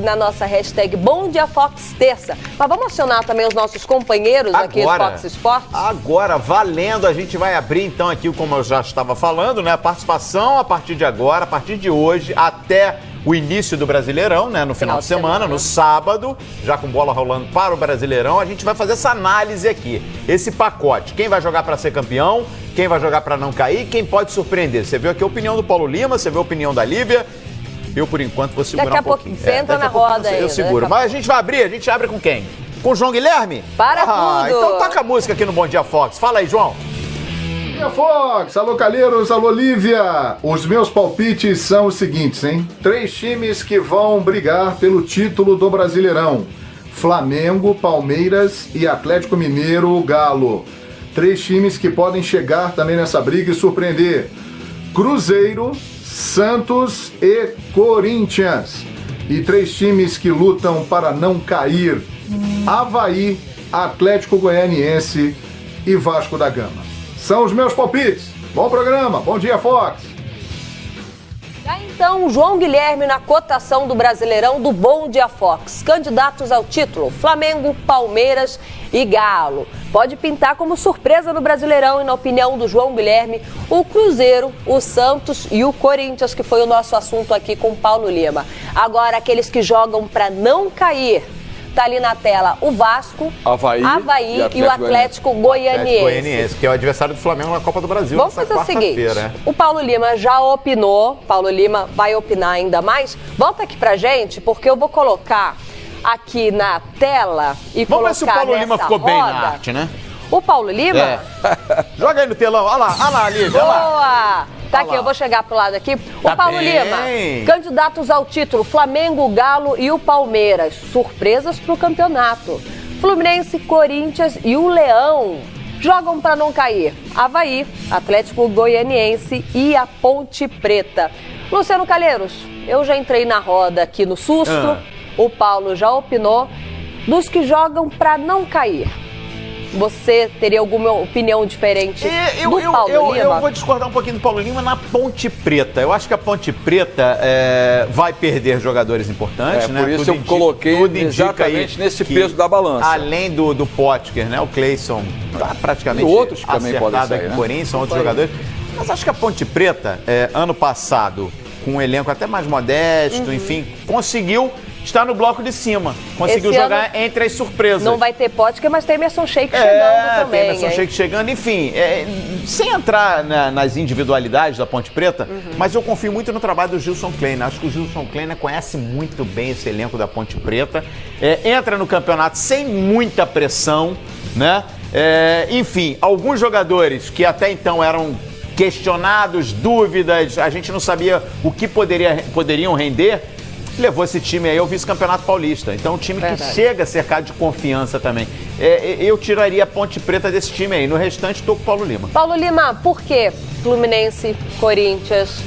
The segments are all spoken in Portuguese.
Na nossa hashtag Bom Dia Fox Terça. Mas vamos acionar também os nossos companheiros aqui do Fox Sports? Agora, valendo, a gente vai abrir então aqui, como eu já estava falando, né? A participação a partir de agora, a partir de hoje, até o início do Brasileirão, né? No final de semana, no sábado, já com bola rolando para o Brasileirão, a gente vai fazer essa análise aqui. Esse pacote, quem vai jogar para ser campeão, quem vai jogar para não cair, quem pode surpreender. Você viu aqui a opinião do Paulo Lima, você viu a opinião da Lívia. Eu, por enquanto, vou segurar um pouquinho. Daqui a pouco você entra na roda aí. Eu seguro. Mas a gente vai abrir, a gente abre com quem? Com o João Guilherme? Para tudo! Então toca a música aqui no Bom Dia Fox. Fala aí, João. Bom Dia Fox, alô Calheiros, alô Lívia. Os meus palpites são os seguintes, hein? 3 times que vão brigar pelo título do Brasileirão. Flamengo, Palmeiras e Atlético Mineiro, Galo. 3 times que podem chegar também nessa briga e surpreender. Cruzeiro, Santos e Corinthians. E 3 times que lutam para não cair: Avaí, Atlético Goianiense e Vasco da Gama. São os meus palpites. Bom programa, bom dia, Fox. Então, João Guilherme na cotação do Brasileirão do Bom Dia Fox. Candidatos ao título: Flamengo, Palmeiras e Galo. Pode pintar como surpresa no Brasileirão e, na opinião do João Guilherme, o Cruzeiro, o Santos e o Corinthians, que foi o nosso assunto aqui com o Paulo Lima. Agora, aqueles que jogam para não cair. Tá ali na tela o Vasco, Avaí e o Atlético Goianiense. Que é o adversário do Flamengo na Copa do Brasil. Vamos fazer o seguinte, o Paulo Lima já opinou, Paulo Lima vai opinar ainda mais. Volta aqui pra gente, porque eu vou colocar aqui na tela e vamos colocar ver se o Paulo Lima ficou bem na arte, né? O Paulo Lima? Joga aí no telão, olha lá, Lívia. Boa! Tá aqui, eu vou chegar pro lado aqui. O Paulo Lima, candidatos ao título: Flamengo, o Galo e o Palmeiras. Surpresas pro campeonato: Fluminense, Corinthians e o Leão. Jogam para não cair: Avaí, Atlético Goianiense e a Ponte Preta. Luciano Calheiros, eu já entrei na roda aqui no susto. O Paulo já opinou. Dos que jogam para não cair, você teria alguma opinião diferente do Paulo Lima? Eu vou discordar um pouquinho do Paulo Lima na Ponte Preta. Eu acho que a Ponte Preta vai perder jogadores importantes, né? Por isso eu coloquei exatamente nesse peso da balança. Além do Potker, né? O Cleison tá praticamente e outros que também podem sair, aqui, porém, são outros jogadores. Mas acho que a Ponte Preta, ano passado, com um elenco até mais modesto, enfim, conseguiu estar no bloco de cima. Conseguiu jogar entre as surpresas. Não vai ter Potker, mas tem Emerson Sheik chegando também. Tem Emerson Sheik chegando. Enfim, sem entrar nas individualidades da Ponte Preta, mas eu confio muito no trabalho do Gilson Kleiner. Acho que o Gilson Kleiner conhece muito bem esse elenco da Ponte Preta. Entra no campeonato sem muita pressão, né? Enfim, alguns jogadores que até então eram questionados, dúvidas, a gente não sabia o que poderiam render, levou esse time aí ao vice-campeonato paulista. Então, um time que chega cercado de confiança também. Eu tiraria a Ponte Preta desse time aí. No restante, estou com o Paulo Lima. Paulo Lima, por que Fluminense, Corinthians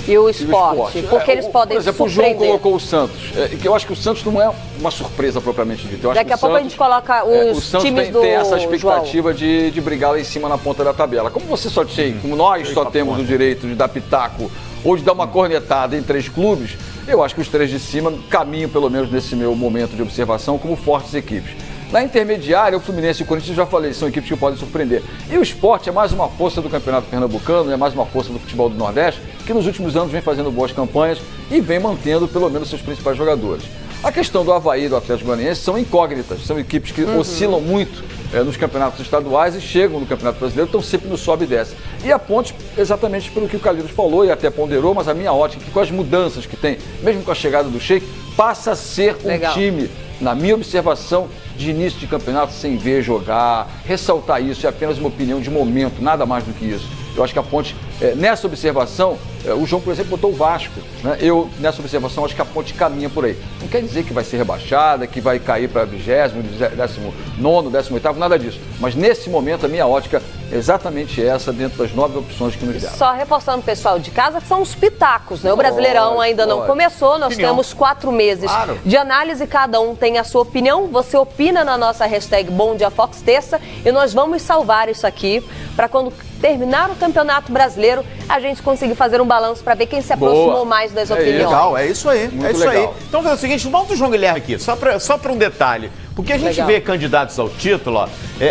e o Sport? Porque eles podem surpreender. O João colocou o Santos. Eu acho que o Santos não é uma surpresa propriamente dita. Daqui a pouco a gente coloca os times do tem essa expectativa de brigar lá em cima na ponta da tabela. Como você só tem, como nós só temos o direito de dar pitaco ou de dar uma cornetada em 3 clubes, eu acho que os 3 de cima caminham, pelo menos nesse meu momento de observação, como fortes equipes. Na intermediária, o Fluminense e o Corinthians, já falei, são equipes que podem surpreender. E o Sport é mais uma força do Campeonato Pernambucano, é mais uma força do futebol do Nordeste, que nos últimos anos vem fazendo boas campanhas e vem mantendo, pelo menos, seus principais jogadores. A questão do Avaí e do Atlético Goianiense são incógnitas, são equipes que oscilam muito nos campeonatos estaduais e chegam no Campeonato Brasileiro, estão sempre no sobe e desce. E a Ponte, exatamente pelo que o Calheiros falou e até ponderou, mas a minha ótica é que com as mudanças que tem, mesmo com a chegada do Sheik, passa a ser um time, na minha observação, de início de campeonato sem ver jogar. Ressaltar isso é apenas uma opinião de momento, nada mais do que isso. Eu acho que a Ponte, nessa observação, o João, por exemplo, botou o Vasco, né? Eu, nessa observação, acho que a Ponte caminha por aí. Não quer dizer que vai ser rebaixada, que vai cair para 20º, 19º, 18º, nada disso. Mas nesse momento, a minha ótica é exatamente essa, dentro das 9 opções que nos deram. Só reforçando o pessoal de casa, que são os pitacos, né? O Brasileirão ainda não começou, nós temos 4 meses de análise, cada um tem a sua opinião. Você opina na nossa hashtag Bom Dia Fox Terça e nós vamos salvar isso aqui para quando terminar o Campeonato Brasileiro. Brasileiro, a gente conseguir fazer um balanço para ver quem se aproximou mais das opiniões. Legal, é isso aí. Muito é isso legal. aí. Então, vamos fazer o seguinte, volta o João Guilherme aqui, só para um detalhe. Porque a gente vê candidatos ao título, ó,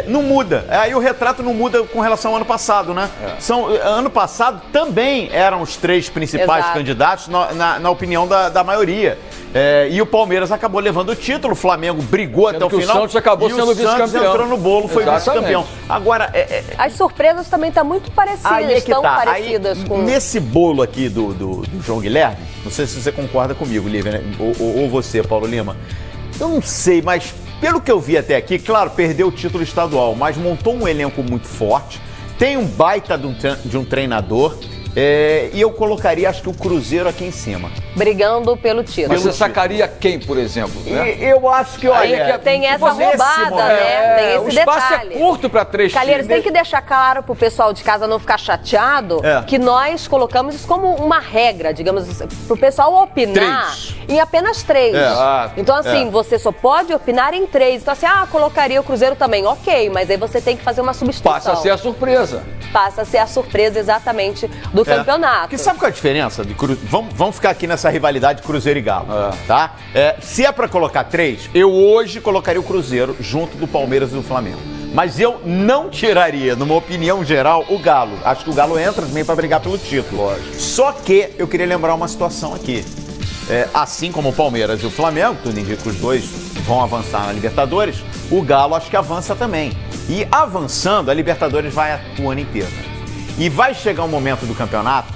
não muda. Aí o retrato não muda com relação ao ano passado, né? Ano passado também eram os 3 principais candidatos, na opinião da maioria. E o Palmeiras acabou levando o título, o Flamengo brigou até o final. O Santos acabou sendo vice-campeão. O Santos entrou no bolo, foi vice-campeão. Agora, as surpresas também estão muito parecidas, parecidas com... Nesse bolo aqui do João Guilherme, não sei se você concorda comigo, Lívia, né? ou você, Paulo Lima, eu não sei, mas pelo que eu vi até aqui, claro, perdeu o título estadual, mas montou um elenco muito forte, tem um baita de um treinador, e eu colocaria, acho que o Cruzeiro aqui em cima. Brigando pelo título. Mas você sacaria quem, por exemplo? Né? Eu acho que, olha... Tem essa roubada, né? Tem esse o espaço detalhe. É curto para 3 times. Calheiros, tem que deixar claro pro pessoal de casa não ficar chateado que nós colocamos isso como uma regra, digamos assim, pro pessoal opinar em apenas 3. Então, assim, você só pode opinar em 3. Então, assim, colocaria o Cruzeiro também. Ok, mas aí você tem que fazer uma substituição. Passa a ser a surpresa. Passa a ser a surpresa, exatamente, do campeonato. Porque sabe qual é a diferença? Vamos ficar aqui nessa rivalidade Cruzeiro e Galo, tá? Se é pra colocar 3, eu hoje colocaria o Cruzeiro junto do Palmeiras e do Flamengo. Mas eu não tiraria, numa opinião geral, o Galo. Acho que o Galo entra também pra brigar pelo título. Lógico. Só que eu queria lembrar uma situação aqui. Assim como o Palmeiras e o Flamengo, tudo indica que os dois vão avançar na Libertadores, o Galo acho que avança também. E avançando, a Libertadores vai o ano inteiro. E vai chegar um momento do campeonato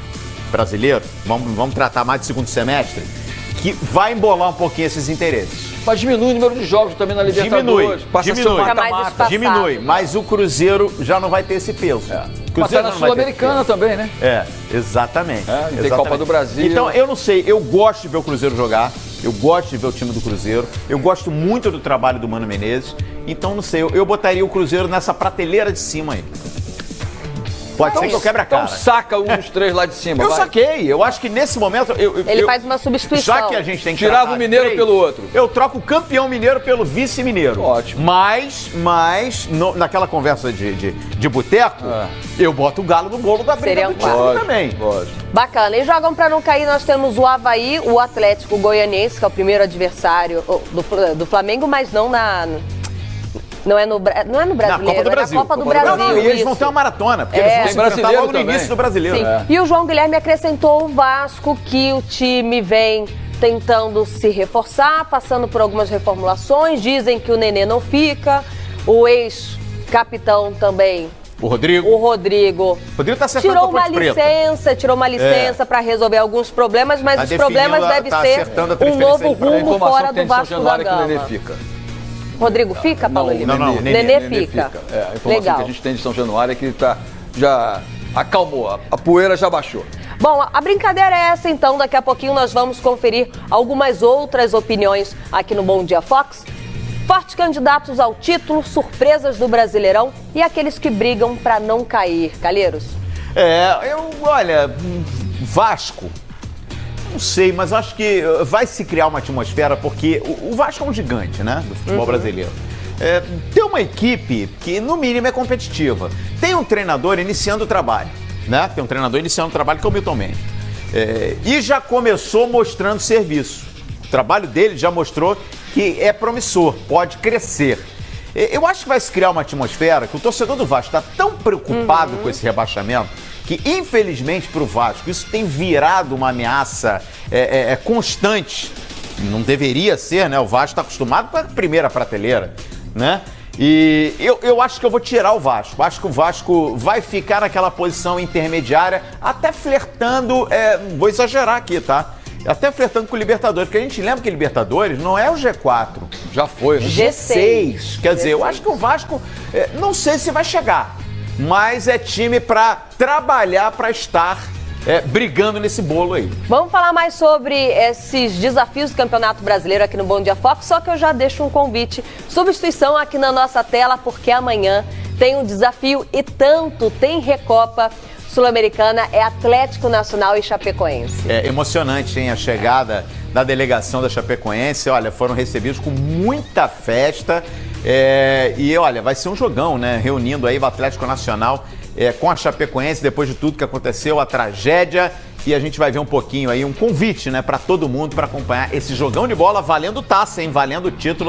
brasileiro, vamos tratar mais de segundo semestre, que vai embolar um pouquinho esses interesses. Mas diminui o número de jogos também na Libertadores. Diminui, mas o Cruzeiro já não vai ter esse peso. Mas tá na Sul-Americana também, né? Exatamente. Tem Copa do Brasil. Então, eu não sei, eu gosto de ver o Cruzeiro jogar, eu gosto de ver o time do Cruzeiro, eu gosto muito do trabalho do Mano Menezes, então não sei, eu botaria o Cruzeiro nessa prateleira de cima aí. Pode ser que eu quebre a cara. Então saca um dos 3 lá de cima. Eu saquei. Eu acho que nesse momento... Ele faz uma substituição. Já que a gente tem que tirava o mineiro pelo outro. Eu troco o campeão mineiro pelo vice-mineiro. Ótimo. Mas naquela conversa de boteco, eu boto o Galo no bolo da briga do título também. Lógico. Bacana. E jogam pra não cair, nós temos o Avaí, o Atlético Goianiense, que é o primeiro adversário do Flamengo, mas não Não é no Brasileiro, na Copa do Brasil. Na Copa do Brasil. Não, e eles vão ter uma maratona, porque eles vão se enfrentar logo no início do Brasileiro. Sim. E o João Guilherme acrescentou o Vasco, que o time vem tentando se reforçar, passando por algumas reformulações. Dizem que o Nenê não fica, o ex-capitão também. O Rodrigo tá acertando tirou uma licença para resolver alguns problemas, mas os problemas devem ser um novo rumo fora do Vasco da Gama. Rodrigo fica, Paulo Lima? Não. Nenê fica. A informação que a gente tem de São Januário é que ele já acalmou, a poeira já baixou. Bom, a brincadeira é essa, então. Daqui a pouquinho nós vamos conferir algumas outras opiniões aqui no Bom Dia Fox. Fortes candidatos ao título, surpresas do Brasileirão e aqueles que brigam para não cair. Calheiros? Olha, Vasco... Não sei, mas acho que vai se criar uma atmosfera, porque o Vasco é um gigante, né, do futebol brasileiro. Tem uma equipe que, no mínimo, é competitiva. Tem um treinador iniciando o trabalho, né? Tem um treinador iniciando o trabalho que é o Milton Mendes. E já começou mostrando serviço. O trabalho dele já mostrou que é promissor, pode crescer. Eu acho que vai se criar uma atmosfera que o torcedor do Vasco está tão preocupado com esse rebaixamento que, infelizmente, para o Vasco, isso tem virado uma ameaça constante. Não deveria ser, né? O Vasco está acostumado com a primeira prateleira, né? E eu acho que eu vou tirar o Vasco. Acho que o Vasco vai ficar naquela posição intermediária, até flertando, vou exagerar aqui, tá? Até flertando com o Libertadores, porque a gente lembra que Libertadores não é o G4. Já foi, né? G6. Quer dizer, eu acho que o Vasco, não sei se vai chegar, mas é time para trabalhar, para estar brigando nesse bolo aí. Vamos falar mais sobre esses desafios do Campeonato Brasileiro aqui no Bom Dia Fox, só que eu já deixo um convite, substituição aqui na nossa tela, porque amanhã tem um desafio e tanto tem Recopa Sul-Americana, é Atlético Nacional e Chapecoense. É emocionante, hein, a chegada da delegação da Chapecoense. Olha, foram recebidos com muita festa e olha, vai ser um jogão, né, reunindo aí o Atlético Nacional com a Chapecoense, depois de tudo que aconteceu, a tragédia. E a gente vai ver um pouquinho aí, um convite, né, para todo mundo para acompanhar esse jogão de bola valendo taça, hein? Valendo o título.